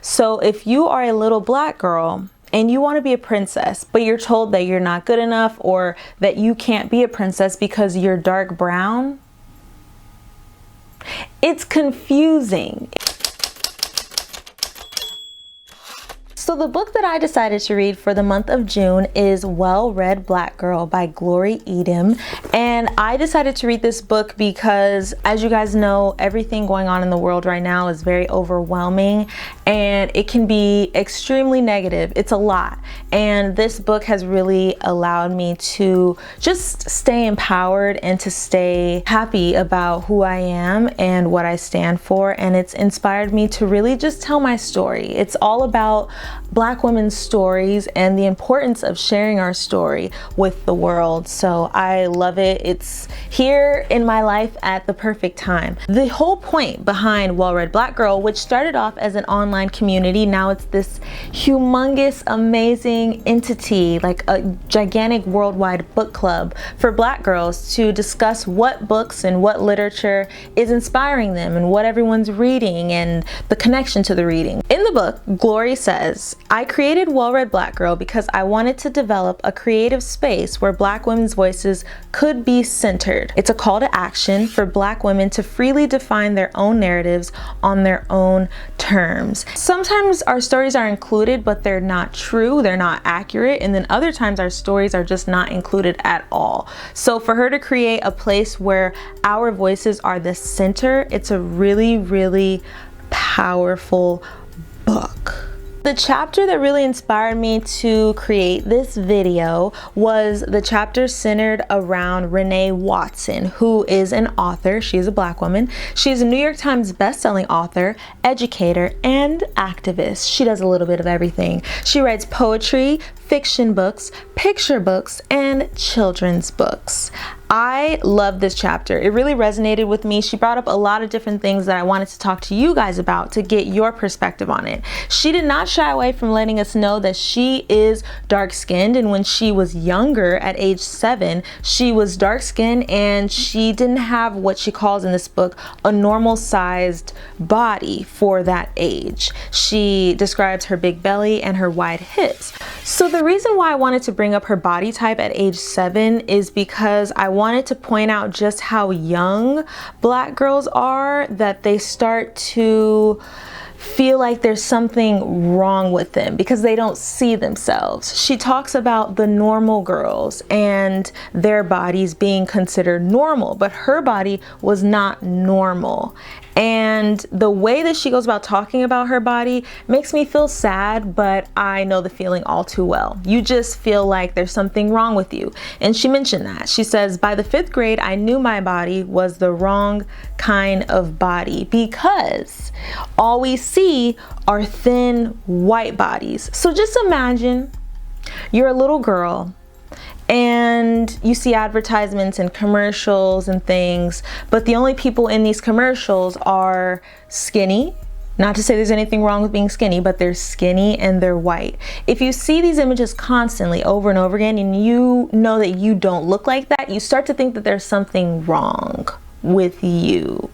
So if you are a little black girl and you want to be a princess, but you're told that you're not good enough or that you can't be a princess because you're dark brown, it's confusing. So the book that I decided to read for the month of June is Well Read Black Girl by Glory Edom. And I decided to read this book because, as you guys know, everything going on in the world right now is very overwhelming and it can be extremely negative. It's a lot. And this book has really allowed me to just stay empowered and to stay happy about who I am and what I stand for. And it's inspired me to really just tell my story. It's all about Black women's stories and the importance of sharing our story with the world. So I love it. It's here in my life at the perfect time. The whole point behind Well Read Black Girl, which started off as an online community, now it's this humongous, amazing entity, like a gigantic worldwide book club for Black girls to discuss what books and what literature is inspiring them and what everyone's reading and the connection to the reading. In the book, Glory says, I created Well Read Black Girl because I wanted to develop a creative space where Black women's voices could be centered. It's a call to action for Black women to freely define their own narratives on their own terms. Sometimes our stories are included, but they're not true, they're not accurate, and then other times our stories are just not included at all. So for her to create a place where our voices are the center, it's a really, really powerful book. The chapter that really inspired me to create this video was the chapter centered around Renee Watson, who is an author. She's a Black woman. She's a New York Times bestselling author, educator, and activist. She does a little bit of everything. She writes poetry, fiction books, picture books, and children's books. I love this chapter. It really resonated with me. She brought up a lot of different things that I wanted to talk to you guys about to get your perspective on it. She did not shy away from letting us know that she is dark-skinned, and when she was younger, at age 7, she was dark-skinned and she didn't have what she calls in this book a normal-sized body for that age. She describes her big belly and her wide hips. So the reason why I wanted to bring up her body type at age 7 is because I wanted to point out just how young Black girls are, that they start to feel like there's something wrong with them because they don't see themselves. She talks about the normal girls and their bodies being considered normal, but her body was not normal. And the way that she goes about talking about her body makes me feel sad, but I know the feeling all too well. You just feel like there's something wrong with you. And she mentioned that. She says, by the 5th grade, I knew my body was the wrong kind of body because all we see are thin white bodies. So just imagine you're a little girl and you see advertisements and commercials and things, but the only people in these commercials are skinny. Not to say there's anything wrong with being skinny, but they're skinny and they're white. If you see these images constantly over and over again and you know that you don't look like that, you start to think that there's something wrong with you.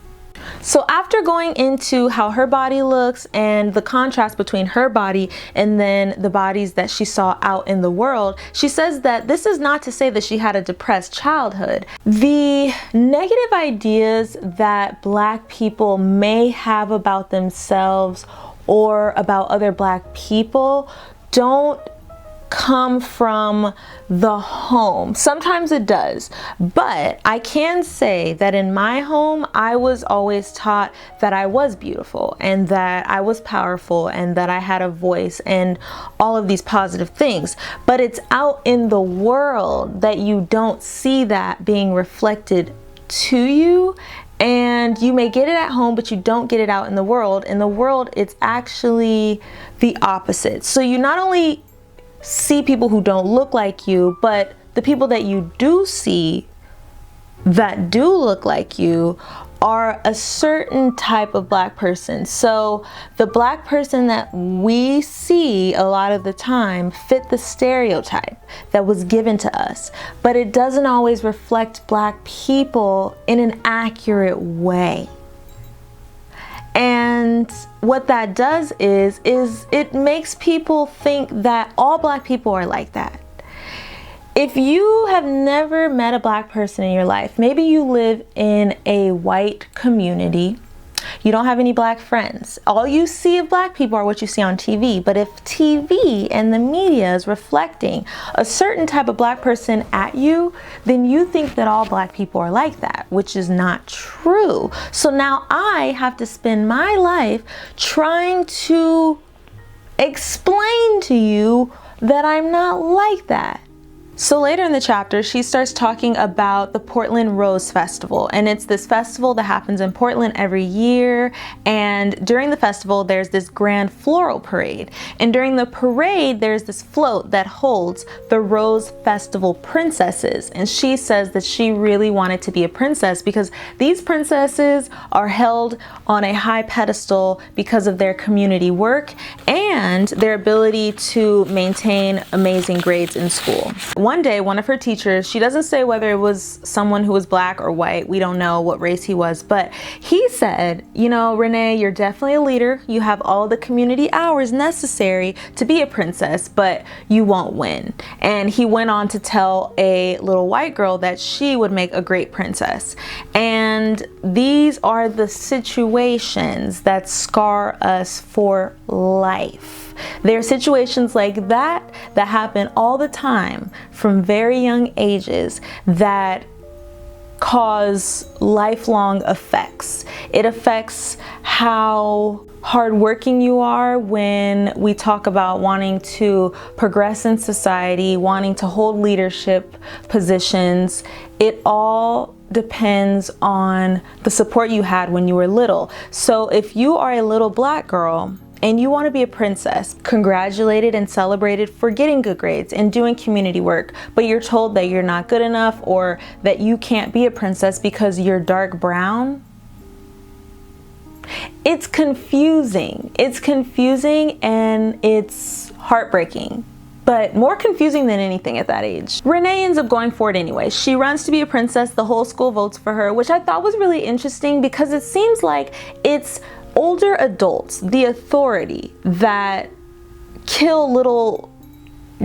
So after going into how her body looks and the contrast between her body and then the bodies that she saw out in the world, she says that this is not to say that she had a depressed childhood. The negative ideas that Black people may have about themselves or about other Black people don't come from the home. Sometimes it does, but I can say that in my home, I was always taught that I was beautiful and that I was powerful and that I had a voice and all of these positive things. But it's out in the world that you don't see that being reflected to you. And you may get it at home, but you don't get it out in the world. In the world, it's actually the opposite. So you not only see people who don't look like you, but the people that you do see that do look like you are a certain type of Black person. So the Black person that we see a lot of the time fit the stereotype that was given to us, but it doesn't always reflect Black people in an accurate way. And what that does is it makes people think that all Black people are like that. If you have never met a Black person in your life, maybe you live in a white community, you don't have any Black friends. All you see of Black people are what you see on TV. But if TV and the media is reflecting a certain type of Black person at you, then you think that all Black people are like that, which is not true. So now I have to spend my life trying to explain to you that I'm not like that. So later in the chapter, she starts talking about the Portland Rose Festival, and it's this festival that happens in Portland every year. And during the festival, there's this grand floral parade. And during the parade, there's this float that holds the Rose Festival princesses. And she says that she really wanted to be a princess because these princesses are held on a high pedestal because of their community work and their ability to maintain amazing grades in school. One day, one of her teachers, she doesn't say whether it was someone who was Black or white, we don't know what race he was, but he said, you know, Renee, you're definitely a leader. You have all the community hours necessary to be a princess, but you won't win. And he went on to tell a little white girl that she would make a great princess. And these are the situations that scar us for life. There are situations like that that happen all the time from very young ages that cause lifelong effects. It affects how hardworking you are when we talk about wanting to progress in society, wanting to hold leadership positions. It all depends on the support you had when you were little. So if you are a little Black girl and you want to be a princess, congratulated and celebrated for getting good grades and doing community work, but you're told that you're not good enough or that you can't be a princess because you're dark brown. It's confusing. It's confusing and it's heartbreaking, but more confusing than anything at that age. Renee ends up going for it anyway. She runs to be a princess. The whole school votes for her, which I thought was really interesting because it seems like it's older adults, the authority, that kill little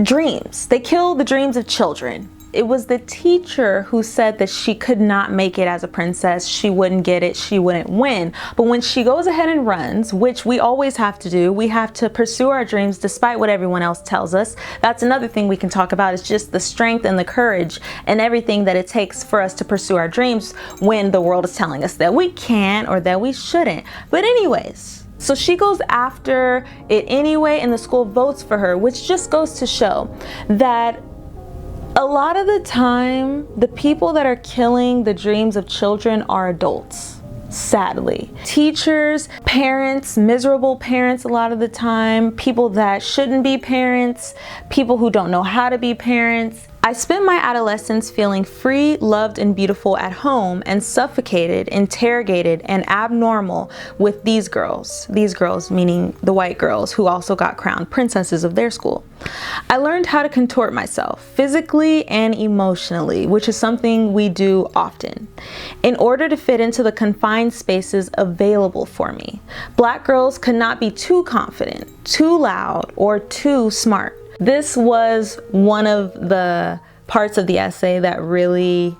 dreams. They kill the dreams of children. It was the teacher who said that she could not make it as a princess. She wouldn't get it. She wouldn't win. But when she goes ahead and runs, which we always have to do, we have to pursue our dreams despite what everyone else tells us. That's another thing we can talk about, is just the strength and the courage and everything that it takes for us to pursue our dreams when the world is telling us that we can't or that we shouldn't. But anyways, so she goes after it anyway, and the school votes for her, which just goes to show that a lot of the time, the people that are killing the dreams of children are adults, sadly. Teachers, parents, miserable parents a lot of the time, people that shouldn't be parents, people who don't know how to be parents. I spent my adolescence feeling free, loved, and beautiful at home, and suffocated, interrogated, and abnormal with these girls. These girls meaning the white girls who also got crowned princesses of their school. I learned how to contort myself physically and emotionally, which is something we do often, in order to fit into the confined spaces available for me. Black girls could not be too confident, too loud, or too smart. This was one of the parts of the essay that really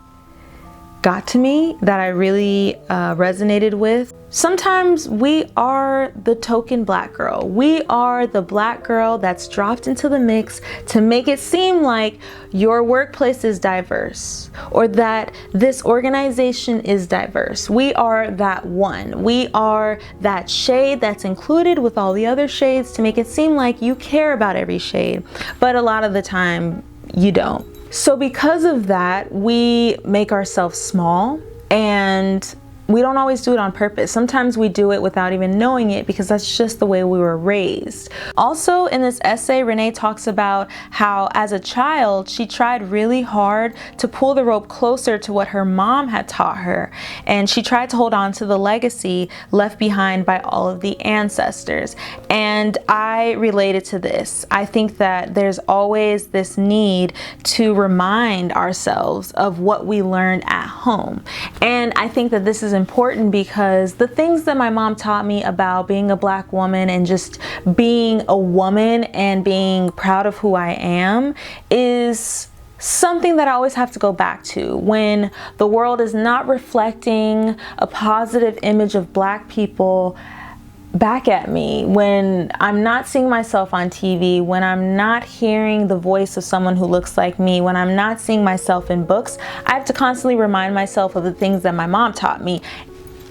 got to me, that I really resonated with. Sometimes we are the token Black girl. We are the Black girl that's dropped into the mix to make it seem like your workplace is diverse or that this organization is diverse. We are that one. We are that shade that's included with all the other shades to make it seem like you care about every shade, but a lot of the time you don't. So because of that, we make ourselves small, and we don't always do it on purpose. Sometimes we do it without even knowing it because that's just the way we were raised. Also in this essay, Renee talks about how as a child, she tried really hard to pull the rope closer to what her mom had taught her. And she tried to hold on to the legacy left behind by all of the ancestors. And I related to this. I think that there's always this need to remind ourselves of what we learned at home. And I think that this is important because the things that my mom taught me about being a Black woman and just being a woman and being proud of who I am is something that I always have to go back to when the world is not reflecting a positive image of Black people back at me, when I'm not seeing myself on TV, when I'm not hearing the voice of someone who looks like me, when I'm not seeing myself in books. I have to constantly remind myself of the things that my mom taught me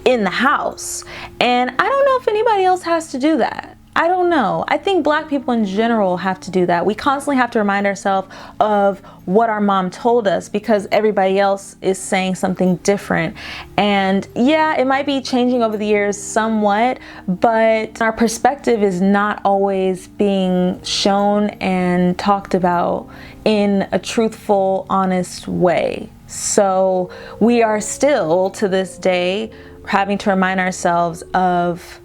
in the house. And I don't know if anybody else has to do that. I don't know. I think Black people in general have to do that. We constantly have to remind ourselves of what our mom told us because everybody else is saying something different. And yeah, it might be changing over the years somewhat, but our perspective is not always being shown and talked about in a truthful, honest way. So we are still, to this day, having to remind ourselves of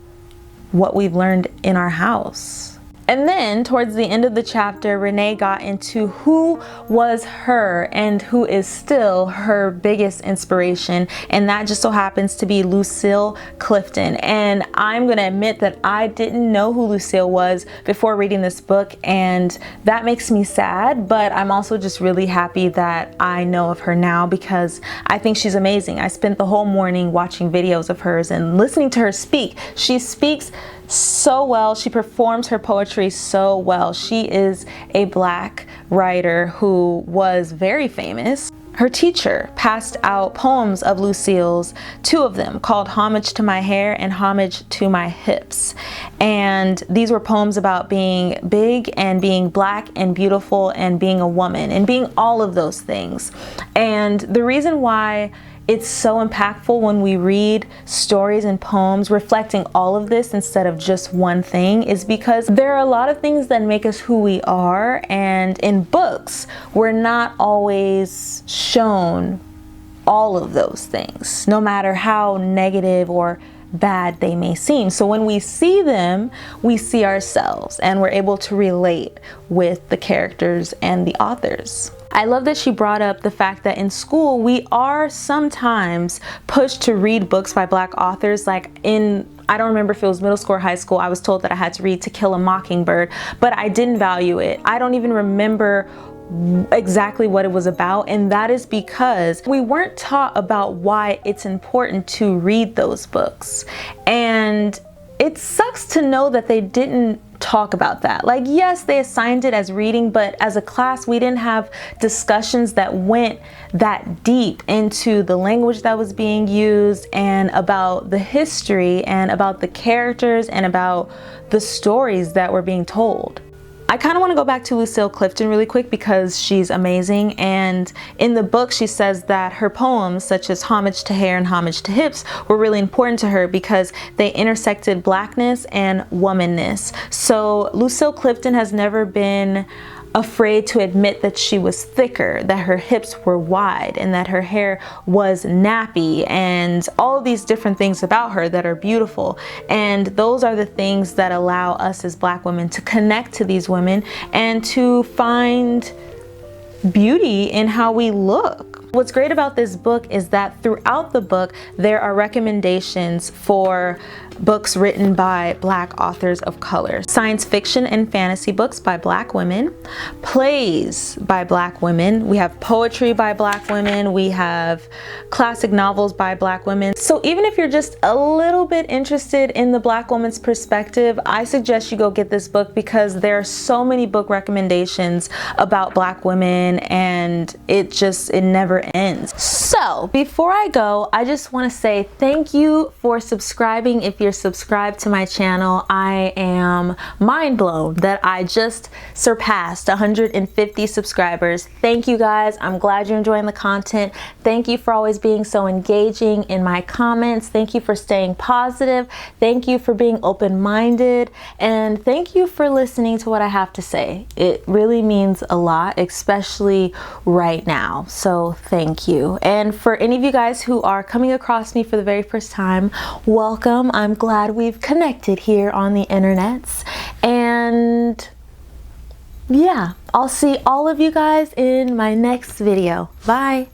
what we've learned in our house. And then towards the end of the chapter, Renee got into who was her and who is still her biggest inspiration, and that just so happens to be Lucille Clifton. And I'm gonna admit that I didn't know who Lucille was before reading this book, and that makes me sad, but I'm also just really happy that I know of her now because I think she's amazing. I spent the whole morning watching videos of hers and listening to her speak. She speaks so well. She performs her poetry so well. She is a Black writer who was very famous. Her teacher passed out poems of Lucille's, 2 of them called Homage to My Hair and Homage to My Hips. And these were poems about being big and being Black and beautiful and being a woman and being all of those things. And the reason why it's so impactful when we read stories and poems reflecting all of this instead of just one thing is because there are a lot of things that make us who we are, and in books we're not always shown all of those things, no matter how negative or bad they may seem. So when we see them, we see ourselves and we're able to relate with the characters and the authors. I love that she brought up the fact that in school we are sometimes pushed to read books by Black authors. Like I don't remember if it was middle school or high school, I was told that I had to read To Kill a Mockingbird, but I didn't value it. I don't even remember exactly what it was about, and that is because we weren't taught about why it's important to read those books. And it sucks to know that they didn't talk about that. Like, yes, they assigned it as reading, but as a class we didn't have discussions that went that deep into the language that was being used and about the history and about the characters and about the stories that were being told. I kind of want to go back to Lucille Clifton really quick because she's amazing, and in the book she says that her poems such as Homage to Hair and Homage to Hips were really important to her because they intersected Blackness and womanness. So Lucille Clifton has never been afraid to admit that she was thicker, that her hips were wide, and that her hair was nappy, and all of these different things about her that are beautiful. And those are the things that allow us as Black women to connect to these women and to find beauty in how we look. What's great about this book is that throughout the book there are recommendations for books written by Black authors of color, science fiction and fantasy books by Black women, plays by Black women, we have poetry by Black women, we have classic novels by Black women. So even if you're just a little bit interested in the Black woman's perspective, I suggest you go get this book because there are so many book recommendations about Black women and it never ends. So before I go, I just want to say thank you for subscribing. If you're subscribed to my channel, I am mind blown that I just surpassed 150 subscribers. Thank you guys. I'm glad you're enjoying the content. Thank you for always being so engaging in my comments. Thank you for staying positive. Thank you for being open-minded, and thank you for listening to what I have to say. It really means a lot, especially right now. So thank you. And for any of you guys who are coming across me for the very first time, welcome. I'm glad we've connected here on the internets. And yeah, I'll see all of you guys in my next video. Bye.